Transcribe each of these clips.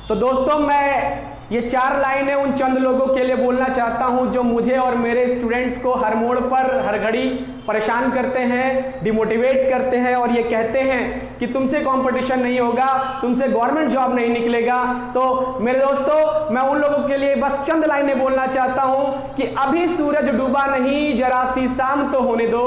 तो दोस्तों मैं ये 4 लाइनें उन चंद लोगों के लिए बोलना चाहता हूं जो मुझे और मेरे स्टूडेंट्स को हर मोड़ पर हर घड़ी परेशान करते हैं, डिमोटिवेट करते हैं और ये कहते हैं कि तुमसे कंपटीशन नहीं होगा, तुमसे गवर्नमेंट जॉब नहीं निकलेगा। तो मेरे दोस्तों मैं उन लोगों के लिए बस चंद लाइनें बोलना चाहता हूं कि अभी सूरज डूबा नहीं, जरा सी शाम तो होने दो।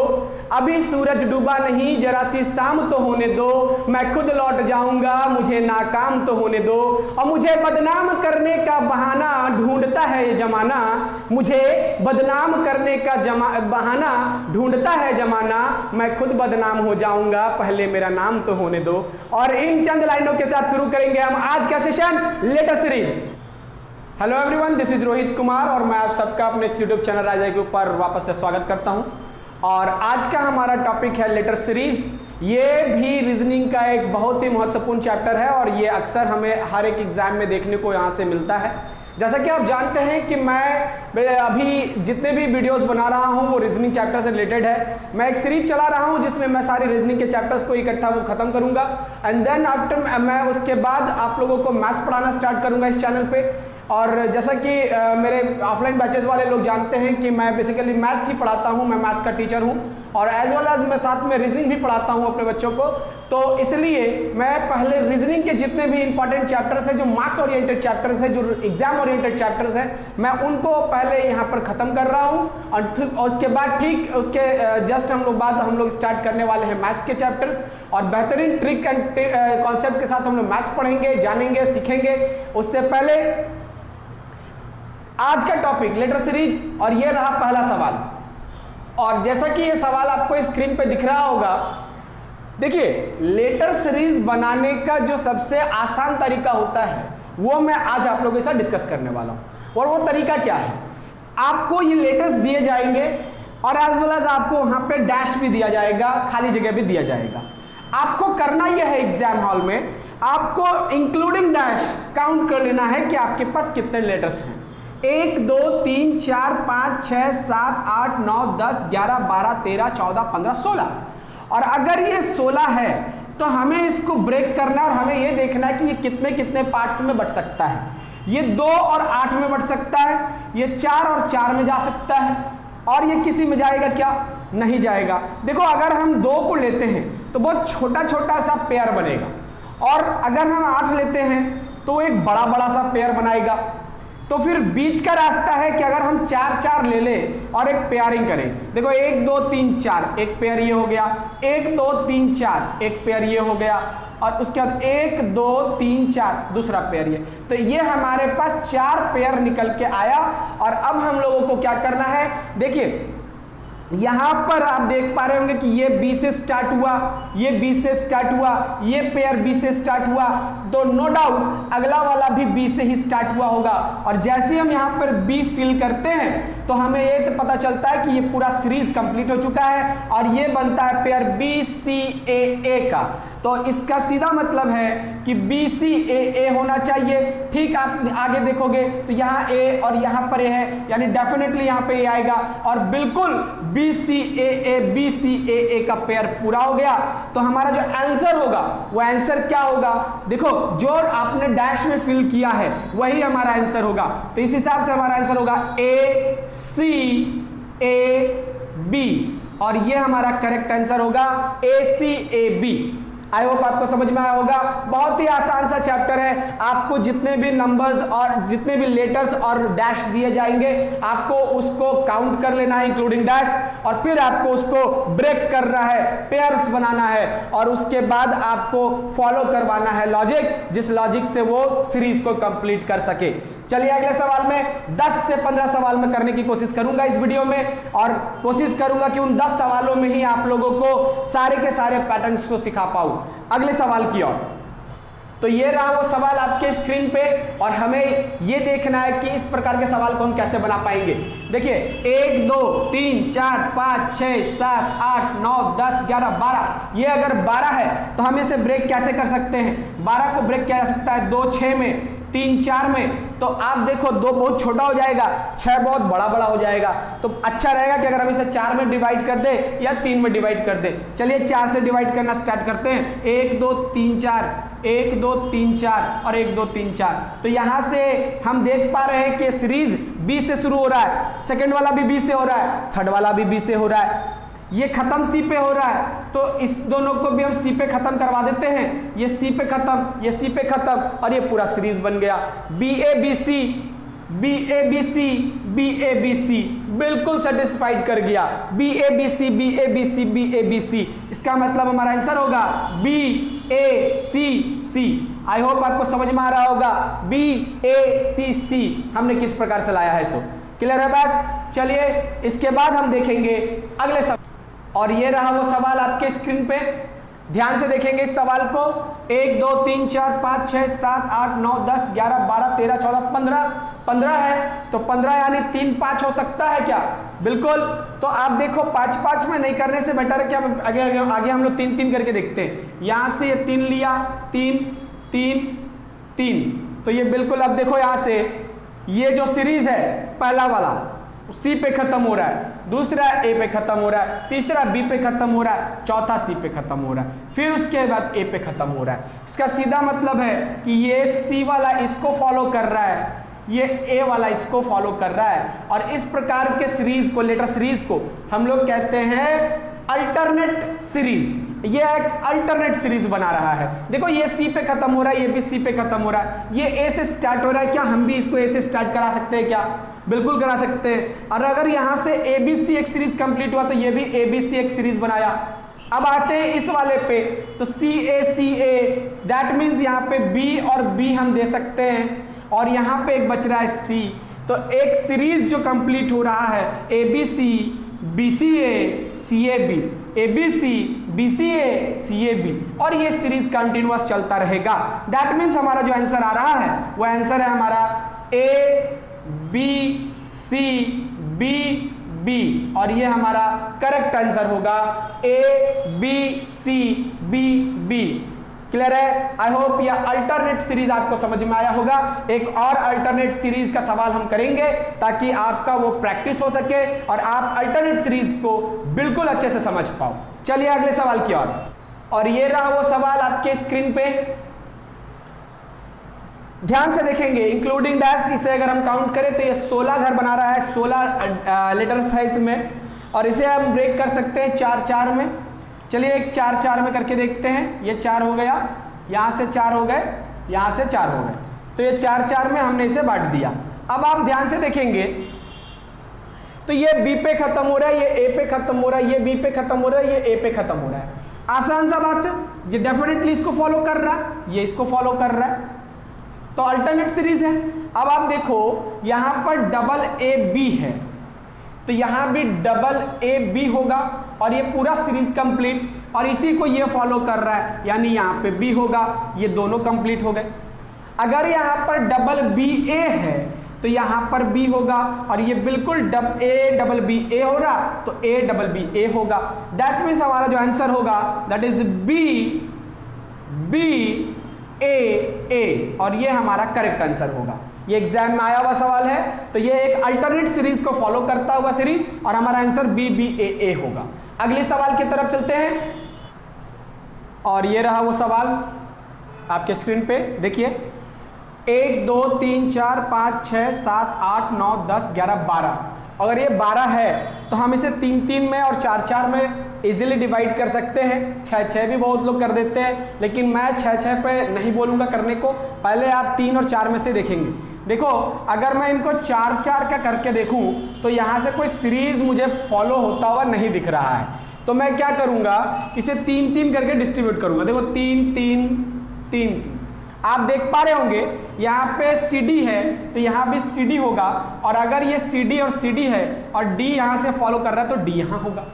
अभी सूरज डूबा नहीं, जरा सी शाम तो होने दो। मैं खुद लौट जाऊंगा, मुझे नाकाम तो होने दो। और मुझे बदनाम करने का बहाना ढूंढता है ये जमाना, मुझे बदनाम करने का बहाना ढूंढता है जमाना। मैं खुद बदनाम हो जाऊंगा, पहले मेरा नाम तो होने दो। और इन चंद लाइनों के साथ शुरू करेंगे हम आज का session letter series. Hello everyone, this is Rohit Kumar और मैं आप सबका अपने यूट्यूब चैनल राजा के ऊपर वापस से स्वागत करता हूं। और आज का हमारा टॉपिक है लेटर सीरीज। ये भी रीजनिंग का एक बहुत ही महत्वपूर्ण चैप्टर है और ये अक्सर हमें हर एक एग्जाम में देखने को यहाँ से मिलता है। जैसा कि आप जानते हैं कि मैं अभी जितने भी वीडियोस बना रहा हूँ वो रीजनिंग चैप्टर से रिलेटेड है। मैं एक सीरीज चला रहा हूँ जिसमें मैं सारे रीजनिंग के चैप्टर्स को इकट्ठा वो खत्म करूंगा एंड देन आफ्टर मैं उसके बाद आप लोगों को मैथ्स पढ़ाना स्टार्ट करूंगा इस चैनल पे। और जैसा कि मेरे ऑफलाइन बैचेस वाले लोग जानते हैं कि मैं बेसिकली मैथ्स ही पढ़ाता हूं, मैं मैथ्स का टीचर हूं और एज वेल एज मैं साथ में रीजनिंग भी पढ़ाता हूं अपने बच्चों को। तो इसलिए मैं पहले रीजनिंग के जितने भी इंपॉर्टेंट चैप्टर्स हैं, जो मार्क्स ओरिएंटेड चैप्टर्स हैं, जो एग्जाम ओरिएंटेड चैप्टर्स हैं, मैं उनको पहले यहाँ पर खत्म कर रहा हूँ और उसके बाद ठीक उसके जस्ट हम लोग स्टार्ट करने वाले हैं मैथ्स के चैप्टर्स। और बेहतरीन ट्रिक एंड कॉन्सेप्ट के साथ हम लोग मैथ्स पढ़ेंगे, जानेंगे, सीखेंगे। उससे पहले आज का टॉपिक लेटर सीरीज और ये रहा पहला सवाल। और जैसा कि ये सवाल आपको स्क्रीन पे दिख रहा होगा, देखिए लेटर सीरीज बनाने का जो सबसे आसान तरीका होता है वो मैं आज आप लोगों के साथ डिस्कस करने वाला हूं। और वो तरीका क्या है, आपको ये लेटर्स दिए जाएंगे और एज वेल एज आपको वहां पे डैश भी दिया जाएगा, खाली जगह भी दिया जाएगा। आपको करना यह है एग्जाम हॉल में आपको इंक्लूडिंग डैश काउंट कर लेना है कि आपके पास कितने लेटर्स हैं। 1 2 3 4 5 6 7 8 9 10 11 12 13 14 15 16। और अगर ये 16 है तो हमें इसको ब्रेक करना और हमें ये देखना है कि ये कितने कितने पार्ट्स में बट सकता है। ये 2 और 8 में बट सकता है, ये 4 और 4 में जा सकता है और ये किसी में जाएगा क्या? नहीं जाएगा। देखो अगर हम 2 को लेते हैं तो बहुत छोटा छोटा सा पेयर बनेगा और अगर हम 8 लेते हैं तो एक बड़ा बड़ा सा पेयर बनाएगा। तो फिर बीच का रास्ता है कि अगर हम 4 4 ले लें और एक पेयरिंग करें। देखो 1 2 3 4 एक पेयर ये हो गया, 1 2 3 4 एक पेयर ये हो गया और उसके बाद 1 2 3 4 दूसरा पेयर ये। तो ये हमारे पास 4 पेयर निकल के आया। और अब हम लोगों को क्या करना है, देखिए यहां पर आप देख पा रहे होंगे कि ये बी से स्टार्ट हुआ, ये बी से स्टार्ट हुआ, ये पेयर बी से स्टार्ट हुआ, तो नो डाउट अगला वाला भी बी से ही स्टार्ट हुआ होगा। और जैसे हम यहां पर बी फिल करते हैं तो हमें ये तो पता चलता है कि ये पूरा सीरीज कंप्लीट हो चुका है और ये बनता है पेयर बी सी ए का। तो इसका सीधा मतलब है कि बी सी ए होना चाहिए। ठीक, आप आगे देखोगे तो यहाँ ए और यहाँ पर ए है, यानी डेफिनेटली यहाँ पे ए आएगा और बिल्कुल बी सी ए का पेयर पूरा हो गया। तो हमारा जो आंसर होगा वो आंसर क्या होगा, देखो जो आपने डैश में फिल किया है वही हमारा आंसर होगा। तो इस हिसाब से हमारा आंसर होगा ए सी ए बी और ये हमारा करेक्ट आंसर होगा ए C A B. I hope आपको समझ में आया होगा। बहुत ही आसान सा चैप्टर है। आपको जितने भी नंबर्स और जितने भी लेटर्स और डैश दिए जाएंगे आपको उसको काउंट कर लेना है इंक्लूडिंग डैश और फिर आपको उसको ब्रेक करना है, पेयर्स बनाना है और उसके बाद आपको फॉलो करवाना है लॉजिक, जिस लॉजिक से वो सीरीज को कंप्लीट कर सके। चलिए अगले सवाल में 10 से 15 सवाल में करने की कोशिश करूंगा इस वीडियो में और कोशिश करूंगा कि उन 10 सवालों में ही आप लोगों को सारे के सारे पैटर्न्स को सिखा पाऊं। अगले सवाल की ओर, तो ये रहा वो सवाल आपके स्क्रीन पे और हमें ये देखना है कि इस प्रकार के सवाल को हम कैसे बना पाएंगे। देखिए 1 2 3 4 5 6 7 8 9 10 11 12, ये अगर 12 है तो हम इसे ब्रेक कैसे कर सकते हैं। 12 को ब्रेक किया जा सकता है 2 6 में, 3 4 में, तो आप देखो 2 बहुत छोटा हो जाएगा, 6 बहुत बड़ा बड़ा हो जाएगा। तो अच्छा रहेगा कि अगर हम इसे 4 में डिवाइड कर दे या 3 में डिवाइड कर दे। चलिए 4 से डिवाइड करना स्टार्ट करते हैं। 1 2 3 4, 1 2 3 4 और 1 2 3 4। तो यहां से हम देख पा रहे हैं कि सीरीज बी से शुरू हो रहा है, सेकंड वाला भी बी से हो रहा है, थर्ड वाला भी बी से हो रहा है, ये खत्म सी पे हो रहा है। तो इस दोनों को भी हम सी पे खत्म करवा देते हैं, ये सी पे खत्म, ये सी पे खत्म, और ये पूरा सीरीज बन गया। B A B C, B A B C, B A B C, बिल्कुल सेटिस्फाइड कर गया। B A B C, B A B C, B A B C, इसका मतलब हमारा आंसर होगा B A C C. I hope आपको समझ में आ रहा होगा, बी ए सी सी हमने किस प्रकार से लाया है। सो क्लियर है बात। चलिए इसके बाद हम देखेंगे अगले सवाल, और ये रहा वो सवाल आपके स्क्रीन पे। ध्यान से देखेंगे इस सवाल को। 1 2 3 4 5 6 7 8 9 10 11 12 13 14 15, 15 है। तो 15 यानी 3 5 हो सकता है क्या? बिल्कुल। तो आप देखो 5 5 में नहीं करने से बेटर है कि हम आगे हम लोग 3 3 करके देखते हैं। यहां से ये 3 लिया, 3 3 3, तो ये बिल्कुल अब देखो यहां से ये जो सीरीज है, पहला वाला सी पे खत्म हो रहा है, दूसरा ए पे खत्म हो रहा है, तीसरा बी पे खत्म हो रहा है, चौथा सी पे खत्म हो रहा है, फिर उसके बाद ए पे खत्म हो रहा है। इसका सीधा मतलब है कि ये सी वाला इसको फॉलो कर रहा है, ये ए वाला इसको फॉलो कर रहा है, और इस प्रकार के सीरीज को, लेटर सीरीज को हम लोग कहते हैं अल्टरनेट सीरीज। ये एक अल्टरनेट सीरीज बना रहा है। देखो ये सी पे खत्म हो रहा है, ये भी सी पे खत्म हो रहा है, ये ए से स्टार्ट हो रहा है। क्या हम भी इसको ए से स्टार्ट करा सकते हैं क्या? बिल्कुल करा सकते हैं। और अगर यहां से ए बी सी एक सीरीज कंप्लीट हुआ तो ये भी ए बी सी एक सीरीज बनाया। अब आते हैं इस वाले पे, तो सी ए, दैट मीन्स यहाँ पे बी और बी हम दे सकते हैं, और यहाँ पे एक बच रहा है सी। तो एक सीरीज जो कंप्लीट हो रहा है A B C, B C A, C A B, A B C, B C A, C A B, और ये सीरीज कंटिन्यूअस चलता रहेगा। दैट मीन्स हमारा जो आंसर आ रहा है वो आंसर है हमारा A B C B B, और ये हमारा करेक्ट आंसर होगा A B C B B. Clear है? आई होप यह अल्टरनेट सीरीज आपको समझ में आया होगा। एक और अल्टरनेट सीरीज का सवाल हम करेंगे ताकि आपका वो प्रैक्टिस हो सके और आप अल्टरनेट सीरीज को बिल्कुल अच्छे से समझ पाओ। चलिए अगले सवाल की ओर, और ये रहा वो सवाल आपके स्क्रीन पे। ध्यान से देखेंगे, इंक्लूडिंग डैश, इसे अगर हम काउंट करें तो ये 16 घर बना रहा है, 16 लेटर्स है इसमें, और इसे हम ब्रेक कर सकते हैं 4 4 में। चलिए एक 4 4 में करके देखते हैं। ये 4 हो गया, यहाँ से 4 हो गए, यहाँ से 4 हो गए, तो ये 4 4 में हमने इसे बांट दिया। अब आप ध्यान से देखेंगे तो ये बी पे खत्म हो रहा है, ये ए पे खत्म हो रहा है, ये बी पे खत्म हो रहा है, ये ए पे खत्म हो रहा है। आसान सा बात है, ये डेफिनेटली इसको फॉलो कर रहा है, ये इसको फॉलो कर रहा है, तो अल्टरनेट सीरीज है। अब आप देखो यहां पर डबल ए बी है, तो यहां भी डबल ए बी होगा, और ये पूरा सीरीज कंप्लीट, और इसी को ये फॉलो कर रहा है, यानी यहां पे बी होगा, ये दोनों कंप्लीट हो गए। अगर यहां पर डबल बी ए है तो यहां पर बी होगा, और ये बिल्कुल डबल बी ए हो रहा, तो ए डबल बी ए होगा। दैट मीन्स हमारा जो आंसर होगा दैट इज बी बी ए ए, और ये हमारा करेक्ट आंसर होगा। ये एग्जाम में आया हुआ सवाल है, तो ये एक अल्टरनेट सीरीज को फॉलो करता हुआ सीरीज, और हमारा आंसर बी बी ए होगा। अगले सवाल की तरफ चलते हैं, और ये रहा वो सवाल आपके स्क्रीन पे। देखिए 1 2 3 4 5 6 7 8 9 10 11 12, अगर ये 12 है तो हम इसे 3 3 में और 4 4 में इजीली डिवाइड कर सकते हैं। 6 6 भी बहुत लोग कर देते हैं, लेकिन मैं 6 6 पे नहीं बोलूँगा करने को। पहले आप 3 और 4 में से देखेंगे। देखो अगर मैं इनको 4 4 का करके देखूं तो यहाँ से कोई सीरीज मुझे फॉलो होता हुआ नहीं दिख रहा है, तो मैं क्या करूँगा, इसे 3 3 करके डिस्ट्रीब्यूट करूँगा। देखो 3 3 3 3, आप देख पा रहे होंगे यहाँ पे CD है तो यहाँ भी CD होगा, और अगर ये CD और CD है और D यहाँ से फॉलो कर रहा है तो D यहाँ होगा।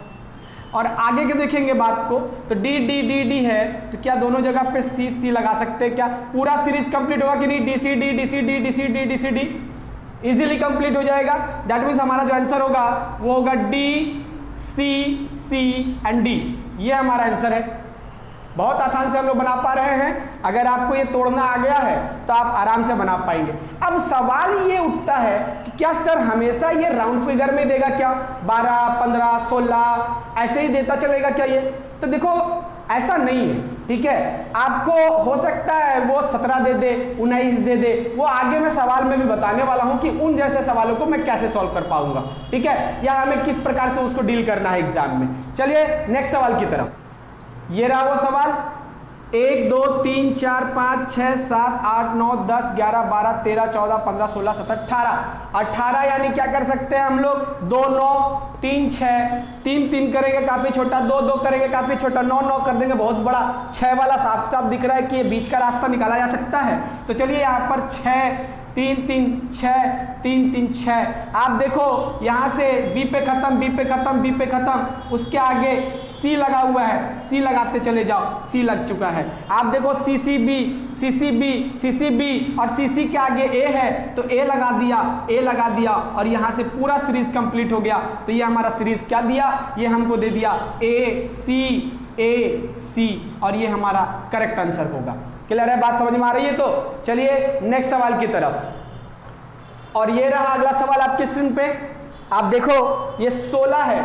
और आगे के देखेंगे बात को, तो D D D D है, तो क्या दोनों जगह पे C C लगा सकते हैं? क्या पूरा सीरीज कंप्लीट होगा कि नहीं? D C D D C D D C D D C D easily complete हो जाएगा। दैट मीन्स हमारा जो आंसर होगा वो होगा D C C and D, ये हमारा आंसर है। बहुत आसान से हम लोग बना पा रहे हैं। अगर आपको ये तोड़ना आ गया है तो आप आराम से बना पाएंगे। अब सवाल ये उठता है कि क्या सर हमेशा ये राउंड फिगर में देगा क्या, 12, 15, 16 ऐसे ही देता चलेगा क्या ये? तो देखो ऐसा नहीं है, ठीक है। आपको हो सकता है वो 17 दे दे, 19 दे दे, वो आगे मैं सवाल में भी बताने वाला हूं कि उन जैसे सवालों को मैं कैसे सॉल्व कर पाऊंगा, ठीक है, या हमें किस प्रकार से उसको डील करना है एग्जाम में। चलिए नेक्स्ट सवाल की तरफ। ये रहा वो सवाल। 1 2 3 4 5 6 7 8 9 10 11 12 13 14 15 16 17 18 18 यानी क्या कर सकते हैं हम लोग, 2 9 3 6, 3 3 करेंगे काफी छोटा, 2 2 करेंगे काफी छोटा, 9 9 कर देंगे बहुत बड़ा, 6 वाला साफ साफ दिख रहा है कि ये बीच का रास्ता निकाला जा सकता है। तो चलिए यहाँ पर 6 3 3 6 3 3 6, आप देखो यहाँ से बी पे खत्म, बी पे खत्म, बी पे खत्म, उसके आगे सी लगा हुआ है, सी लगाते चले जाओ, सी लग चुका है। आप देखो सी सी बी, सी सी बी, सी सी बी और सी सी के आगे ए है तो ए लगा दिया, ए लगा दिया और यहाँ से पूरा सीरीज कंप्लीट हो गया। तो ये हमारा सीरीज क्या दिया, ये हमको दे दिया ए सी और ये हमारा करेक्ट आंसर होगा। क्लियर है, बात समझ में आ रही है? तो चलिए नेक्स्ट सवाल की तरफ। और ये रहा अगला सवाल आपकी स्क्रीन पे। आप देखो ये 16 है,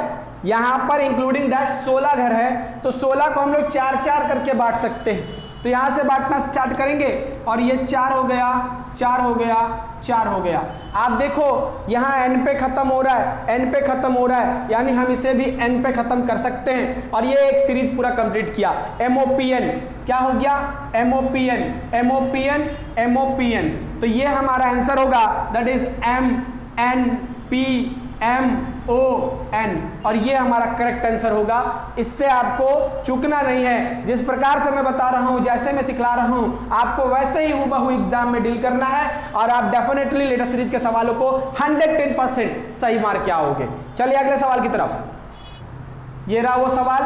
यहां पर इंक्लूडिंग डैश 16 घर है, तो 16 को हम लोग 4 4 करके बांट सकते हैं। तो यहां से बांटना स्टार्ट करेंगे और ये 4 हो गया, 4 हो गया, 4 हो गया। आप देखो यहाँ n पे खत्म हो रहा है, n पे खत्म हो रहा है, यानी हम इसे भी n पे खत्म कर सकते हैं और ये एक सीरीज पूरा कंप्लीट किया। MOPN क्या हो गया, MOPN MOPN MOPN, तो ये हमारा आंसर होगा, दैट इज MNPMON और ये हमारा करेक्ट आंसर होगा। इससे आपको चूकना नहीं है, जिस प्रकार से मैं बता रहा हूं, जैसे मैं सिखला रहा हूं, आपको वैसे ही हूबहू एग्जाम में डील करना है और आप डेफिनेटली लेटर सीरीज के सवालों को 110% सही मार्क के आओगे। चलिए अगले सवाल की तरफ। ये रहा वो सवाल।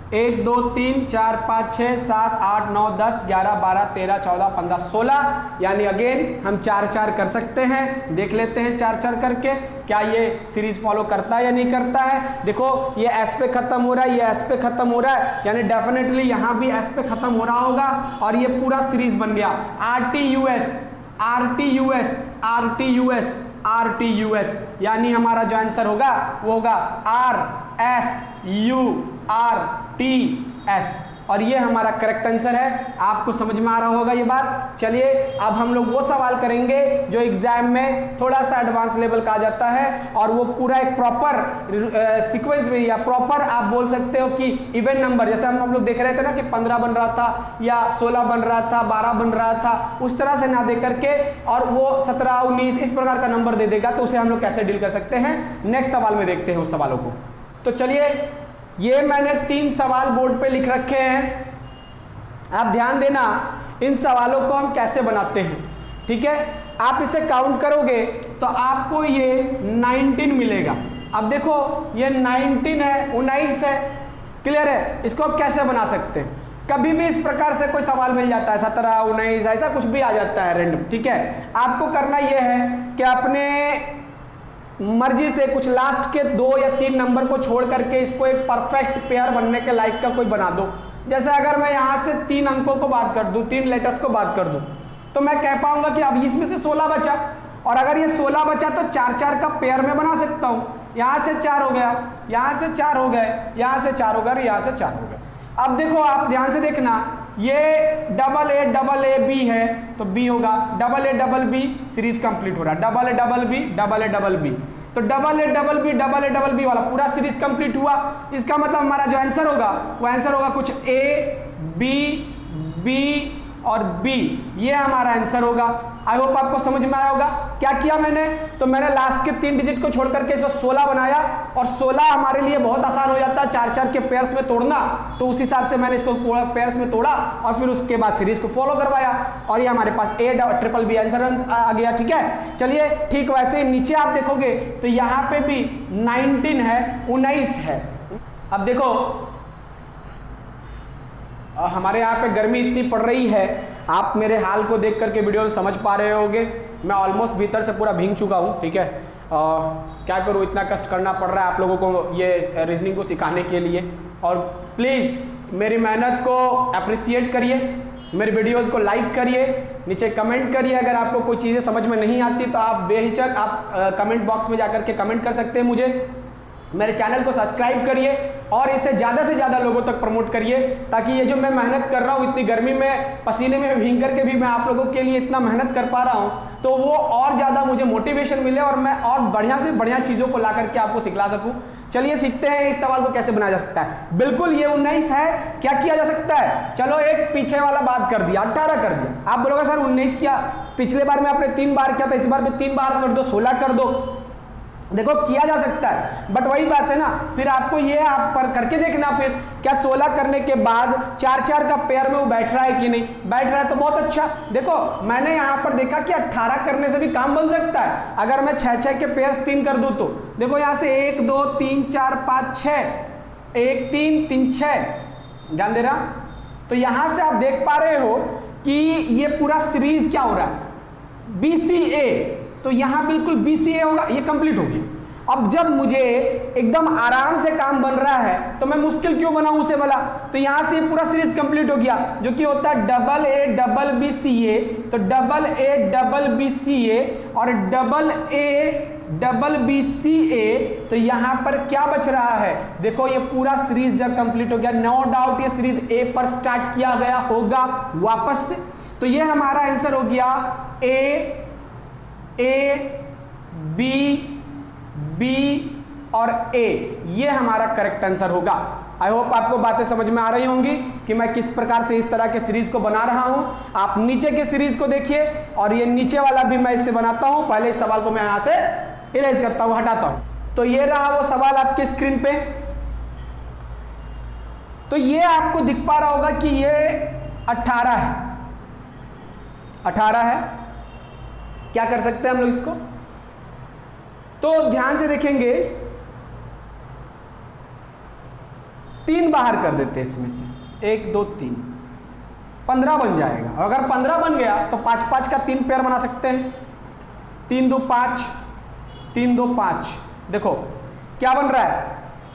1 2 3 4 5 6 7 8 9 10 11 12 13 14 15 16, यानी अगेन हम 4 4 कर सकते हैं। देख लेते हैं 4 4 करके क्या ये सीरीज फॉलो करता है या नहीं करता है। देखो ये एस पे खत्म हो रहा है, ये एस पे खत्म हो रहा है, यानी डेफिनेटली यहाँ भी एस पे खत्म हो रहा होगा और ये पूरा सीरीज बन गया। RTUS RTUS RTUS RTUS, यानी हमारा जो आंसर होगा वो होगा RSURTS और ये हमारा करेक्ट आंसर है। आपको समझ में आ रहा होगा ये बात। चलिए अब हम लोग वो सवाल करेंगे जो एग्जाम में थोड़ा सा एडवांस लेवल का आ जाता है और वो पूरा एक प्रॉपर सीक्वेंस में या प्रॉपर आप बोल सकते हो कि इवेंट नंबर, जैसे हम लोग देख रहे थे ना कि 15 बन रहा था या 16 बन रहा था, 12 बन रहा था, उस तरह से ना दे करके और वो 17 19 इस प्रकार का नंबर दे देगा, तो उसे हम लोग कैसे डील कर सकते हैं नेक्स्ट सवाल में देखते हैं उस सवालों को। तो चलिए ये मैंने 3 सवाल बोर्ड पे लिख रखे हैं, आप ध्यान देना इन सवालों को हम कैसे बनाते हैं, ठीक है। आप इसे काउंट करोगे तो आपको ये 19 मिलेगा। अब देखो ये 19 है, 19 है, क्लियर है। इसको आप कैसे बना सकते हैं, कभी भी इस प्रकार से कोई सवाल मिल जाता है, 17 19 ऐसा कुछ भी आ जाता है रैंडम, ठीक है। आपको करना यह है कि अपने मर्जी से कुछ लास्ट के 2 या 3 नंबर को छोड़ करके इसको एक परफेक्ट पेयर बनने के लायक का कोई बना दो। जैसे अगर मैं यहाँ से 3 अंकों को बात कर दूं, 3 लेटर्स को बात कर दूं, तो मैं कह पाऊंगा कि अब इसमें से 16 बचा और अगर ये 16 बचा तो 4 4 का पेयर में बना सकता हूँ। यहाँ से 4 हो गया, यहाँ से 4 हो गए, यहाँ से 4 हो गए, यहाँ से 4 हो गए। अब देखो आप ध्यान से देखना, ये AA है तो B होगा, AA सीरीज कंप्लीट हो रहा है, AA तो AA वाला पूरा सीरीज कंप्लीट हुआ। इसका मतलब हमारा जो आंसर होगा वो आंसर होगा कुछ A B और B, ये हमारा आंसर होगा। आई होप आपको समझ में आया होगा। क्या किया मैंने, तो मैंने लास्ट के 3 डिजिट को छोड़ करके इसको 16 बनाया और 16 हमारे लिए बहुत आसान हो जाता है 4 4 के पेयर्स में तोड़ना, तो उस हिसाब से मैंने इसको पूरा पेयर्स में तोड़ा और फिर उसके बाद सीरीज को फॉलो करवाया और ये हमारे पास ABBB आंसर आ गया, ठीक है। चलिए ठीक वैसे नीचे आप देखोगे तो यहाँ पे भी 19 है, 19 है। अब देखो हमारे यहाँ पे गर्मी इतनी पड़ रही है, आप मेरे हाल को देख करके वीडियो में समझ पा रहे होगे, मैं ऑलमोस्ट भीतर से पूरा भीग चुका हूँ, ठीक है। क्या करूँ, इतना कष्ट करना पड़ रहा है आप लोगों को ये रीजनिंग को सिखाने के लिए। और प्लीज़ मेरी मेहनत को अप्रिशिएट करिए, मेरे वीडियोस को लाइक करिए, नीचे कमेंट करिए। अगर आपको कोई चीज़ें समझ में नहीं आती तो आप बेहिचक आप कमेंट बॉक्स में जाकर के कमेंट कर सकते हैं मुझे। मेरे चैनल को सब्सक्राइब करिए और इसे ज़्यादा से ज़्यादा लोगों तक प्रमोट करिए, ताकि ये जो मैं मेहनत कर रहा हूँ इतनी गर्मी में पसीने में भीग करके भी मैं आप लोगों के लिए इतना मेहनत कर पा रहा हूँ, तो वो और ज़्यादा मुझे मोटिवेशन मिले और मैं और बढ़िया से बढ़िया चीज़ों को ला करके आपको सिखला सकूँ। चलिए सीखते हैं इस सवाल को कैसे बनाया जा सकता है। बिल्कुल ये 19 है, क्या किया जा सकता है? चलो एक पीछे वाला बात कर दिया, 18 कर दिया। आप बोलोगे सर 19 क्या, पिछले बार में आपने 3 बार किया था, इस बार में 3 बार कर दो, 16 कर दो। देखो किया जा सकता है, बट वही बात है ना, फिर आपको ये आप पर करके देखना, फिर क्या 16 करने के बाद 4-4 का पेयर में वो बैठ रहा है कि नहीं, बैठ रहा है तो बहुत अच्छा। देखो मैंने यहाँ पर देखा कि 18 करने से भी काम बन सकता है। अगर मैं 6-6 के पेयर्स 3 कर दूं तो देखो यहाँ से 1 2 3 4 5 6, 1 3 3 6, ध्यान दे रहा। तो यहाँ से आप देख पा रहे हो कि ये पूरा सीरीज क्या हो रहा है, BCA। तो यहां बिल्कुल BCA होगा, ये कंप्लीट होगी। अब जब मुझे एकदम आराम से काम बन रहा है तो मैं मुश्किल क्यों बनाऊं उसे वाला। तो यहां से पूरा सीरीज कंप्लीट हो गया, जो कि होता है AA BCA। तो AA BCA और AA BCA। तो यहां पर क्या बच रहा है, देखो ये पूरा सीरीज जब कंप्लीट हो गया, नो डाउट ये सीरीज A पर स्टार्ट किया गया होगा वापस से। तो ये हमारा आंसर हो गया A B B और A, ये हमारा करेक्ट आंसर होगा। आई होप आपको बातें समझ में आ रही होंगी कि मैं किस प्रकार से इस तरह के सीरीज को बना रहा हूं। आप नीचे के सीरीज को देखिए और ये नीचे वाला भी मैं इससे बनाता हूं। पहले इस सवाल को मैं यहां से इरेज करता हूं, हटाता हूं। तो ये रहा वो सवाल आपके स्क्रीन पे। तो ये आपको दिख पा रहा होगा कि ये 18 है, 18 है। क्या कर सकते हैं हम लोग इसको, तो ध्यान से देखेंगे, 3 बाहर कर देते हैं इसमें से, 1 2 3, 15 बन जाएगा। और अगर 15 बन गया तो 5-5 का 3 पेयर बना सकते हैं, 3 2 5, 3 2 5। देखो क्या बन रहा है,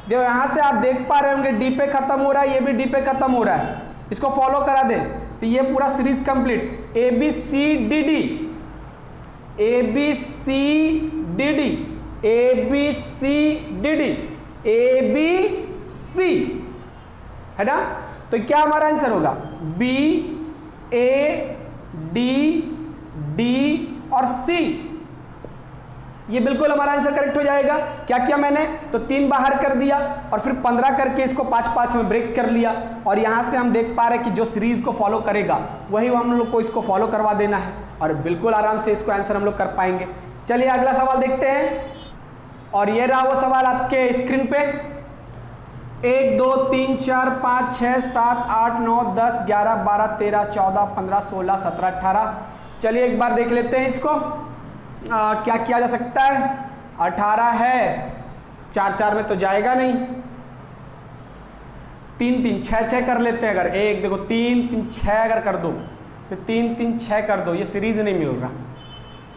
देखो यहां से आप देख पा रहे होंगे डी पे खत्म हो रहा है, ये भी डी पे खत्म हो रहा है। इसको फॉलो करा दें तो ये पूरा series complete, ABCDD ABCDD ABCDD ABC, है ना। तो क्या हमारा आंसर होगा, B A D D और C। ये बिल्कुल हमारा आंसर करेक्ट हो जाएगा। क्या किया मैंने, तो 3 बाहर कर दिया और फिर 15 करके इसको 5-5 में ब्रेक कर लिया। और यहाँ से हम देख पा रहे हैं कि जो सीरीज को फॉलो करेगा वही हम लोग को इसको फॉलो करवा देना है और बिल्कुल आराम से इसको आंसर हम लोग कर पाएंगे। चलिए अगला सवाल देखते हैं। और ये रहा वो सवाल आपके स्क्रीन पे। 1 2 3 4 5 6 7 8 9 10 11 12 13 14 15 16 17 18। चलिए एक बार देख लेते हैं इसको, क्या किया जा सकता है। 18 है, 4-4 में तो जाएगा नहीं, 3 3 6 कर लेते हैं। अगर 1 देखो 3 3 6 अगर कर दो, फिर 3 3 6 कर दो, ये सीरीज नहीं मिल रहा।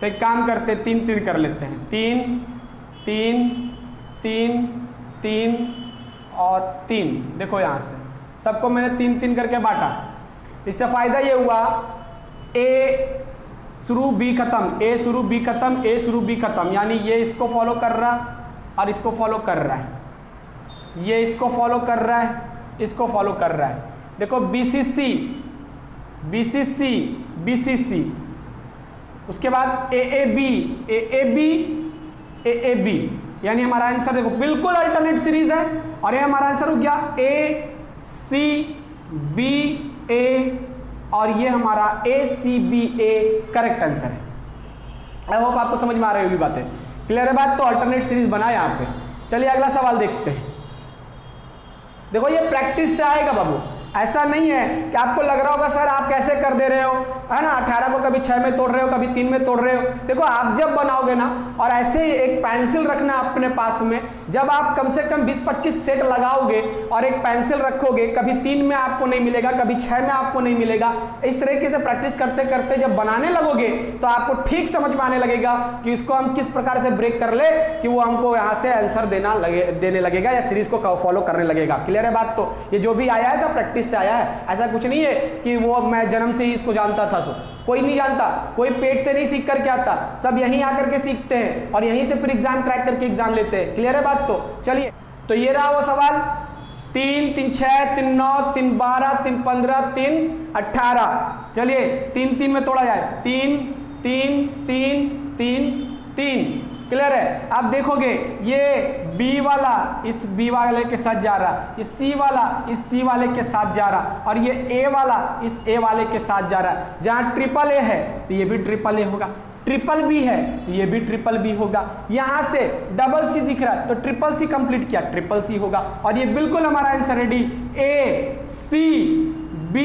तो एक काम करते हैं, 3 3 कर लेते हैं, 3 3 3 3 और 3। देखो यहाँ से सबको मैंने 3 3 करके बांटा। इससे फायदा ये हुआ, A शुरू B खत्म, A शुरू B खत्म, A शुरू B खत्म, यानी ये इसको फॉलो कर रहा और इसको फॉलो कर रहा है, ये इसको फॉलो कर रहा है, इसको फॉलो कर रहा है। देखो BCC BCC BCC, उसके बाद AAB AAB AAB, यानी हमारा आंसर देखो बिल्कुल अल्टरनेट सीरीज है। और ये हमारा आंसर हो गया ACBA और ये हमारा ACBA करेक्ट आंसर है। आई होप आपको समझ में आ रही होगी बातें, क्लियर है बात। तो अल्टरनेट सीरीज बना यहाँ पे। चलिए अगला सवाल देखते हैं। देखो ये प्रैक्टिस से आएगा बाबू, ऐसा नहीं है कि आपको लग रहा होगा सर आप कैसे कर दे रहे हो, है ना, 18 को कभी 6 में तोड़ रहे हो, कभी 3 में तोड़ रहे हो। देखो आप जब बनाओगे ना, और ऐसे ही एक पेंसिल रखना अपने पास में, जब आप कम से कम 20-25 सेट लगाओगे और एक पेंसिल रखोगे, कभी 3 में आपको नहीं मिलेगा, कभी 6 में आपको नहीं मिलेगा, इस तरीके से प्रैक्टिस करते करते जब बनाने लगोगे तो आपको ठीक समझ में आने लगेगा कि इसको हम किस प्रकार से ब्रेक कर ले कि वो हमको यहाँ से आंसर देने लगेगा या सीरीज को फॉलो करने लगेगा। क्लियर है बात? तो ये जो भी आया है सब प्रैक्टिस से आया है, ऐसा कुछ नहीं है कि वो मैं जन्म से ही इसको जानता था। सो कोई नहीं जानता, कोई पेट से नहीं सीख करके आता, सब यहीं आकर के सीखते हैं और यहीं से फिर एग्जाम क्रैक करके एग्जाम लेते हैं। क्लियर है बात? तो चलिए, तो ये रहा वो सवाल 3, 3, 6, 3, 9, 3, 12, 3, 15, 3, 18। चलिए 3, 3 में तोड़ा जाए, 3, 3, 3, 3, 3। क्लियर है? आप देखोगे ये B वाला इस B वाले के साथ जा रहा, ये C वाला इस C वाले के साथ जा रहा, और ये A वाला इस A वाले के साथ जा रहा। जहां ट्रिपल A है तो ये भी ट्रिपल A होगा, ट्रिपल B है तो ये भी ट्रिपल B होगा। यहां से डबल C दिख रहा है तो ट्रिपल C कंप्लीट किया, ट्रिपल C होगा। और ये बिल्कुल हमारा answer ready, A C B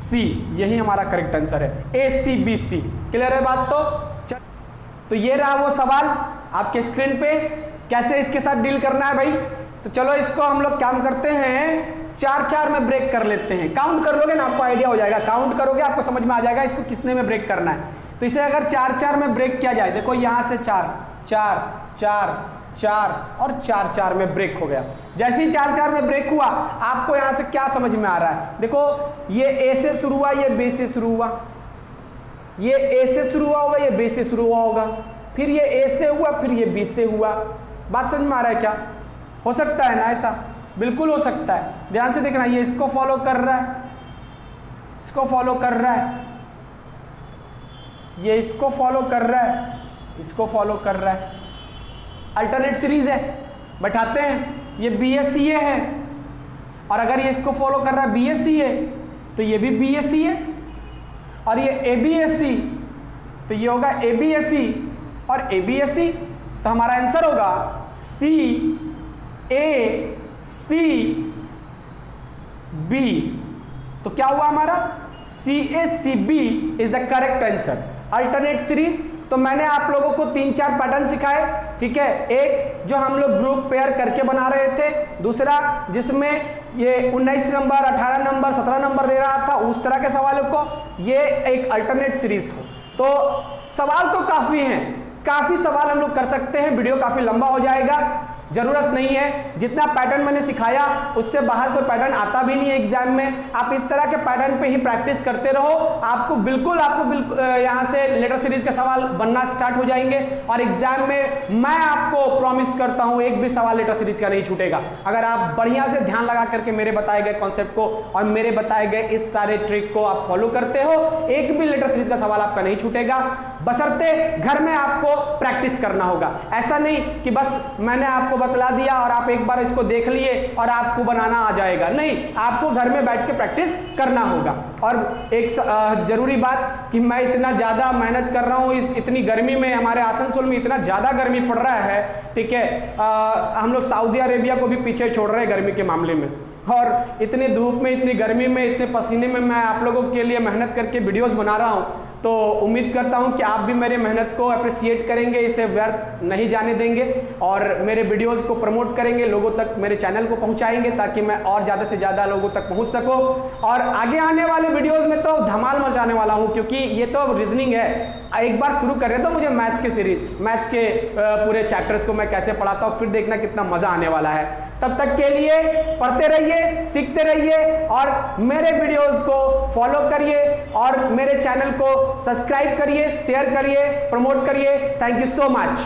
C, यही हमारा करेक्ट आंसर है, A C B C। Clear है बात? तो ये रहा वो सवाल आपके स्क्रीन पे, कैसे इसके साथ डील करना है भाई। तो चलो इसको हम लोग काम करते हैं, 4-4 में ब्रेक कर लेते हैं। काउंट कर लोगे ना आपको आइडिया हो जाएगा, काउंट करोगे आपको समझ में आ जाएगा इसको कितने में ब्रेक करना है। तो इसे अगर 4-4 में ब्रेक किया जाए, देखो यहां से 4 4 4 4 और 4-4 में ब्रेक हो गया। जैसे ही 4-4 में ब्रेक हुआ, आपको यहां से क्या समझ में आ रहा है? देखो ये A से शुरू हुआ, ये B से शुरू हुआ, ये A से शुरू हुआ होगा, ये B से शुरू हुआ होगा, फिर ये A से हुआ, फिर ये B से हुआ। बात समझ में आ रहा है क्या? हो सकता है ना ऐसा? बिल्कुल हो सकता है। ध्यान से देखना, ये इसको फॉलो कर रहा है, इसको फॉलो कर रहा है, ये इसको फॉलो कर रहा है, इसको फॉलो कर रहा है। अल्टरनेट सीरीज है, बैठाते हैं, ये BSCA है, और अगर ये इसको फॉलो कर रहा है BSCA तो ये भी BSC है, और ये ABSC तो ये होगा ABSC और ABSC। तो हमारा आंसर होगा CACB। तो क्या हुआ हमारा? CACB is the correct answer. Alternate series, तो मैंने आप लोगों को 3-4 पैटर्न सिखाए, ठीक है। एक जो हम लोग ग्रुप पेयर करके बना रहे थे, दूसरा जिसमें ये 19 नंबर 18 नंबर 17 नंबर दे रहा था, उस तरह के सवालों को, ये एक अल्टरनेट सीरीज हो। तो सवाल तो काफी हैं, काफी सवाल हम लोग कर सकते हैं, वीडियो काफी लंबा हो जाएगा, जरूरत नहीं है। जितना पैटर्न मैंने सिखाया उससे बाहर कोई पैटर्न आता भी नहीं है एग्जाम में। आप इस तरह के पैटर्न पे ही प्रैक्टिस करते रहो, आपको बिल्कुल यहाँ से लेटर सीरीज के सवाल बनना स्टार्ट हो जाएंगे, और एग्जाम में मैं आपको प्रॉमिस करता हूं एक भी सवाल लेटर सीरीज का नहीं छूटेगा। अगर आप बढ़िया से ध्यान लगा करके मेरे बताए गए कॉन्सेप्ट को और मेरे बताए गए इस सारे ट्रिक को आप फॉलो करते हो, एक भी लेटर सीरीज का सवाल आपका नहीं छूटेगा, बशर्ते घर में आपको प्रैक्टिस करना होगा। ऐसा नहीं कि बस मैंने आपको बतला दिया और आप एक बार इसको देख लिए और आपको बनाना आ जाएगा, नहीं, आपको घर में बैठ के प्रैक्टिस करना होगा। और एक जरूरी बात कि मैं इतना ज्यादा मेहनत कर रहा हूं इस इतनी गर्मी में, हमारे आसनसोल में इतना ज्यादा गर्मी पड़ रहा है, ठीक है, हम लोग सऊदी अरेबिया को भी पीछे छोड़ रहे हैं गर्मी के मामले में, और इतनी धूप में, इतनी गर्मी में, इतने पसीने में मैं आप लोगों के लिए मेहनत करके वीडियोस बना रहा हूं। तो उम्मीद करता हूं कि आप भी मेरे मेहनत को अप्रिशिएट करेंगे, इसे व्यर्थ नहीं जाने देंगे और मेरे वीडियोस को प्रमोट करेंगे, लोगों तक, मेरे चैनल को पहुंचाएंगे ताकि मैं और ज़्यादा से ज़्यादा लोगों तक पहुंच सकूं। और आगे आने वाले वीडियोस में तो धमाल मचाने वाला हूं, क्योंकि ये तो रीजनिंग है। एक बार शुरू कर रहे तो मुझे मैथ्स के सीरीज, मैथ्स के पूरे चैप्टर्स को मैं कैसे पढ़ाता हूँ, फिर देखना कितना मजा आने वाला है। तब तक के लिए पढ़ते रहिए, सीखते रहिए और मेरे वीडियोस को फॉलो करिए और मेरे चैनल को सब्सक्राइब करिए, शेयर करिए, प्रमोट करिए। Thank you so much.